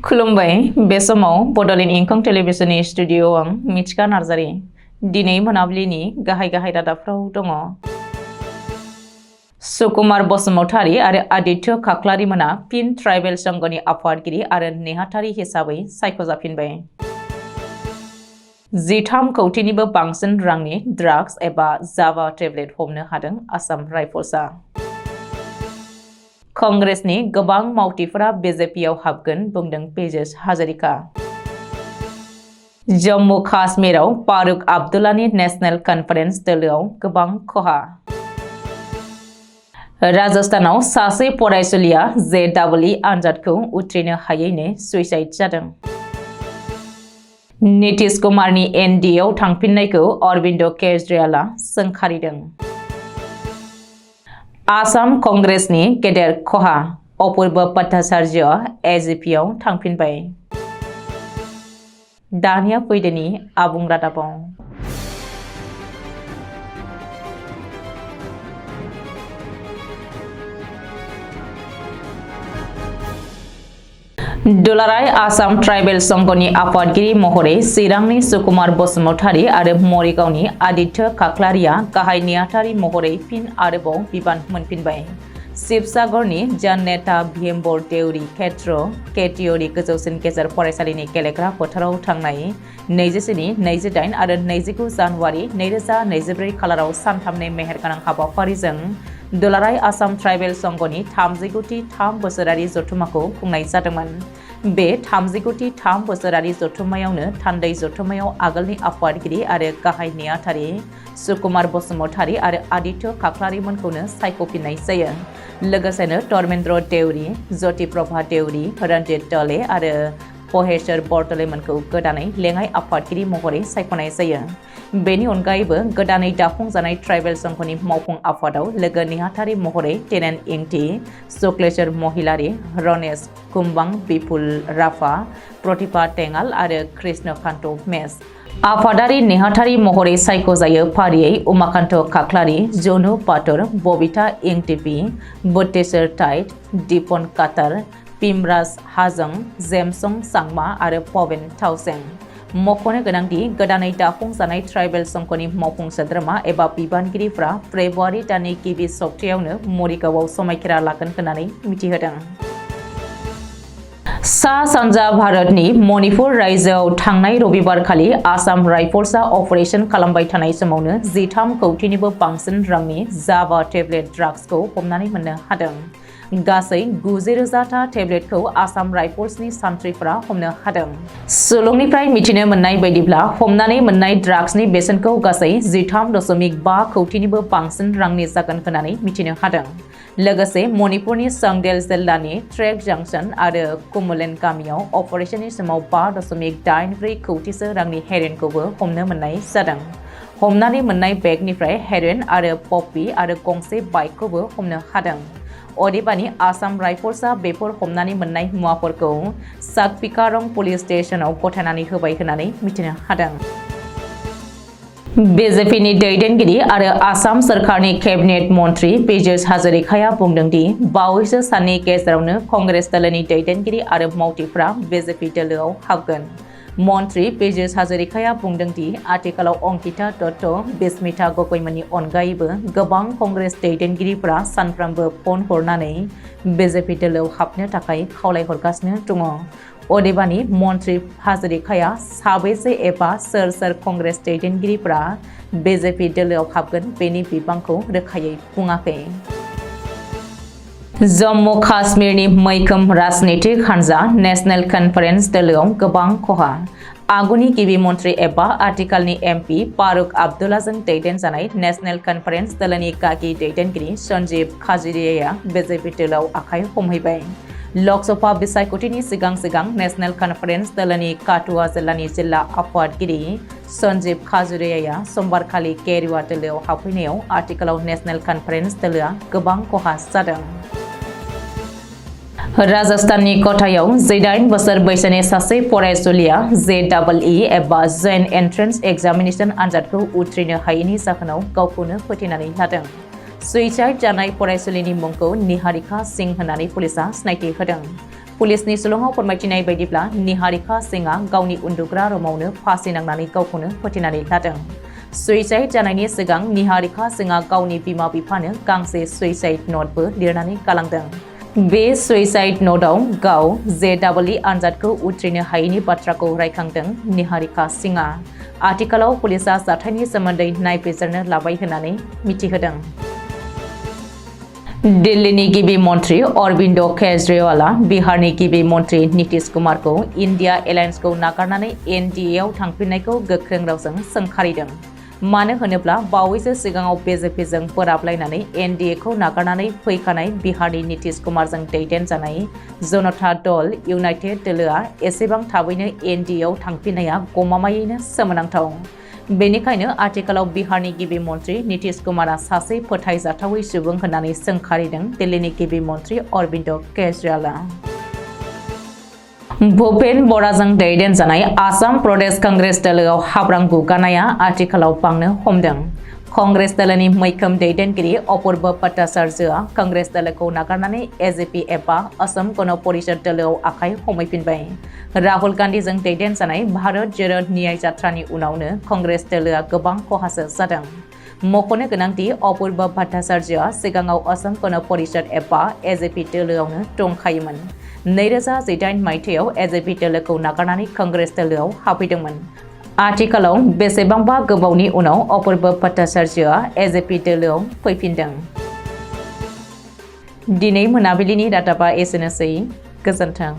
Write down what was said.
खुलुमबाय बे समाव बड'लेण्ड इंखं टेलिभिजननि स्टुडिअ'आव आं मिथिका नार्जारि दिनै मोनाबिलिनि गाहाय रादाबफ्राव दङ। सुकुमार बसुमतारी आरो आदित्य खाख्लारि मोना फिन ट्राइबेल संघनि आफादगिरि आरो नेहाथारि हिसाबै सायख'जाफिनबाय। 13 कौटिनिबो बांसिन रांनि ड्राग्स एबा जावा टेब्लेट हमनो हादों आसाम राइफल्सआ। कंग्रेसनि गोबां मावथिफोरा बीजेपीआव हाबगोन बुंदों पेजेस हाजरिका। जम्मु काश्मीराव फारुक आब्दुल्लानि नेशनेल कन्फारेन्स दोलोआव गोबां खहा। राजस्थानाव सासे फरायसुलिया JEE आनजादखौ उथ्रिनो हायैनो सुइसाइड जादों। नीतीश कुमारनि NDAआव थांफिननायखौ अरविन्द केजरीवालआ सोंखारिदों। आसाम कंग्रेसनि गेदेर खहा, अपूर्व भट्टाचार्यआ AGPआव थांफिनबाय। दानिया फैदोनि आबुं रादाबाव। दुलाराय आसाम ट्राइबेल संघनि आफादगिरि महरै चिरांनि सुकुमार बसुमतारी आरो मरिगावनि आदित्य खाख्लारिया गाहाय नेहाथारि महरै फिन आरोबाव बिबान मोनफिनबाय। शिबसागरनि जननेता भीमबर देउरि क्षेत्र केटियरि गोजौसिन गेजेर फरायसालिनि गेलेग्रा फोथाराव थांनाय 27, 28 आरो 29 जानुवारि 2024 खालाराव सानथामनि मेहेरगोनां हाबाफारिजों दुलाराय आसाम ट्राइबेल संघनि 39थि 3 बोसोरारि जथुम्माखौ खुंनाय जादोंमोन। बे 39थि 3 बोसोरारि जथुम्मायावनो थान्दै जथुम्मायाव आगोलनि आफादगिरि आरो गाहाय नेहाथारि सुकुमार बसुमतारी आरो आदित्य खाख्लारिमोनखौनो सायख'फिननाय जायो। लोगोसेनो धर्मेन्द्र देउरि, ज्योतिप्रभा देउरि, रन्जित दले आरो पहेश्वर बरदलैमोनखौ गोदानै लेङाइ आफादगिरि महरै सायख'नाय जायो। बेनि अनगायैबो गोदानै दाफुंजानाय ट्राइबेल संघनि मावफुं आफादाव लोगो नेहाथारि महरै टेनेन इंटी, शुक्लेश्वर महिलारी, रनेश कुम्बां, बिपुल राभा, प्रतिभा टेंगाल आरो कृष्णकान्त मेस। आफादारि नेहाथारि महरै सायख'जायो फारियै उमाकान्त खाख्लारि, जनु पाटर, बबिता इंटिपि, बुद्धेश्वर टाइट, दिपन काटार, पिमराज हाजं, जेमसं सांमा आरो पवेन थाउसें। मख'नो गोनांदि गोदानै दाफुंजानाय ट्राइबेल संघनि मावफुं सोद्रोमा एबा बिबानगिरिफ्रा फेब्रुवारि दाननि गिबि सप्तायावनो मरिगावआव समायखिरा लागोन होननानै मिथिहोदों। सा-सानजा भारतनि मणिपुर रायजोआव थांनाय रबिबारखालि आसाम राइफल्सआ अपारेशन खालामबाय थानाय समावनो 13 कौटिनिबो बांसिन रांनि जावा टेब्लेट ड्राग्सखौ हमनानै मोननो हादों। गासै 90,000 टेब्लेटखौ आसाम राइफल्सनि सान्थ्रिफोरा हमनो हादों। सुलुंनिफ्राय मिथिनो मोननाय बायदिब्ला हमनानै मोननाय ड्राग्सनि बेसेनखौ गासै 13.5 कौटिनिबो बांसिन रांनि जागोन होननानै मिथिनो हादों। लोगोसे मणिपुरनि संगदेल जिल्लानि ट्रेक जंक्शन आरो कुमुलेन गामियाव अपारेशननि समाव 5.84 कौटिसो रांनि हेर'इनखौबो हमनो मोननाय जादों। हमनानै मोननाय बेगनिफ्राय हेर'इन आरो पप्पी आरो गंसे बाइकखौबो हमनो हादों। अदेबानि आसाम राइफल्सआ बेफोर हमनानै मोननाय मुवाफोरखौ साकपिकारं पुलिस स्टेशनाव गथायनानै होबाय होननानै मिथिनो हादों। बीजेपीनि दैदेनगिरि आरो आसाम सोरखारनि केबिनेट मन्त्रि पेजेस हाजरिकाया बुंदों दि बावैसो साननि गेजेरावनो कंग्रेस दोलोनि दैदेनगिरि आरो मावथिफ्रा बीजेपी दोलोआव हाबगोन। मन्त्रि पेजेस हाजरिकाया बुंदों दि आथिखालाव अंकिता दत्त, बिस्मिता गगैमोननि अनगायैबो गोबां कंग्रेस दैदेनगिरिफोरा सानफ्रोमबो फन हरनानै बीजेपी दोलोआव हाबनो थाखाय खावलायहरगासिनो दङ। अदेबानि मन्त्रि हाजरिकाया साबेसे एबा सोर कंग्रेस दैदेनगिरिफोरा बीजेपी दोलोआव हाबगोन बेनि बिबांखौ रोखायै बुङाखै। जम्मु काश्मीरनि मैखोम राजनीतिक हान्जा नेशनेल कन्फारेन्स दोलोआव गोबां खहा। आगुनि गिबि मन्त्रि एबा आथिखालनि MP फारुक आब्दुल्लाजों दैदेनजानाय नेशनेल कन्फारेन्स दोलोनि गागि दैदेनगिरि सन्जीव खाजुरियाया बीजेपी दोलोआव आखाइ हमहैबाय। लकसभा बिसायख'थिनि सिगां नेशनेल कन्फारेन्स दोलोनि काठुआ जिल्लानि जिल्ला आफादगिरि सन्जीव खाजुरियाया समबारखालि केरुवा दोलोआव हाबफैनायाव आथिखालाव नेशनेल कन्फारेन्स दोलोआ गोबां खहा जादों। राजस्थाननि कोटायाव 18 बोसोर बैसोनि सासे फरायसुलिया JEE एबा जइन्ट एन्ट्रेन्स एग्जामिनेशन आनजादखौ उथ्रिनो हायैनि जाहोनाव गावखौनो फोथैनानै लादों। सुइसाइड जानाय फरायसुलिनि मुंखौ निहारिका सिंह होननानै पुलिसआ सिनायथि होदों। पुलिसनि सुलुङाव फोरमायथिनाय बायदिब्ला निहारिका सिंहआ गावनि उन्दुग्रा रुमावनो फासि नांनानै गावखौनो फोथैनानै लादों। सुइसाइड जानायनि सिगां निहारिका सिंहआ गावनि बिमा बिफानो गांसे सुइसाइड नटबो लिरनानै गालांदों। बे सुइसाइड नटआव गाव JEE आनजादखौ उथ्रिनो हायैनि बाथ्राखौ रायखांदों निहारिका सिंहआ। आथिखालाव पुलिसआ जाथायनि सोमोन्दै नायबिजिरनो लाबाय होननानै मिथिहोदों। दिल्लीनि गिबि मन्त्रि अरविन्द केजरीवालआ बिहारनि गिबि मन्त्रि नीतीश कुमारखौ इन्डिया एलायन्सखौ नागारनानै NDA आव थांफिननायखौ गोख्रों रावजों सोंखारिदों। मानो होनोब्ला बावैसो सिगाङाव BJPजों बोराबलायनानै NDA खौ नागारनानै फैखानाय बिहारनि नीतीश कुमारजों दैदेनजानाय जनता दल इउनाइटेड दोलोआ एसेबां थाबैनो NDA आव थांफिननाया गमामायैनो सोमोनांथाव। बेनिखायनो आथिखालाव बिहारनि गिबि मन्त्रि नीतीश कुमारआ सासे फोथायजाथावै सुबुं होननानै सोंखारिदों दिल्लीनि गिबि मन्त्रि अरविन्द केजरीवालआ। भूपेन बराजों दैदेनजानाय आसाम प्रदेश कंग्रेस दोलोआव हाब्रां गुगानाया आथिखालाव बांनो हमदों। कंग्रेस दोलोनि मैखोम दैदेनगिरि अपूर्व भट्टाचार्यआ कंग्रेस दोलोखौ नागारनानै AJP एबा असम गण परिषद दोलोआव आखाइ हमैफिनबाय। राहुल गान्धीजों दैदेनजानाय भारत जोड़ो न्याय जात्रानि उनावनो कंग्रेस दोलोआ गोबां खहासो जादों। मख'नो गोनांदि अपूर्व भट्टाचार्यआ सिगाङाव असम गण परिषद एबा AJP दोलोआवनो दंखायोमोन। 2018 मायथाइयाव AJP दोलोखौ नागारनानै कंग्रेस दोलोआव हाबफैदोंमोन। आथिखालाव बेसेबांबा गोबावनि उनाव अपूर्व भट्टाचार्यआ AJP दोलोआव फैफिनदों। दिनै मोनाबिलिनि रादाबा एसेनोसै। गोजोन्थों।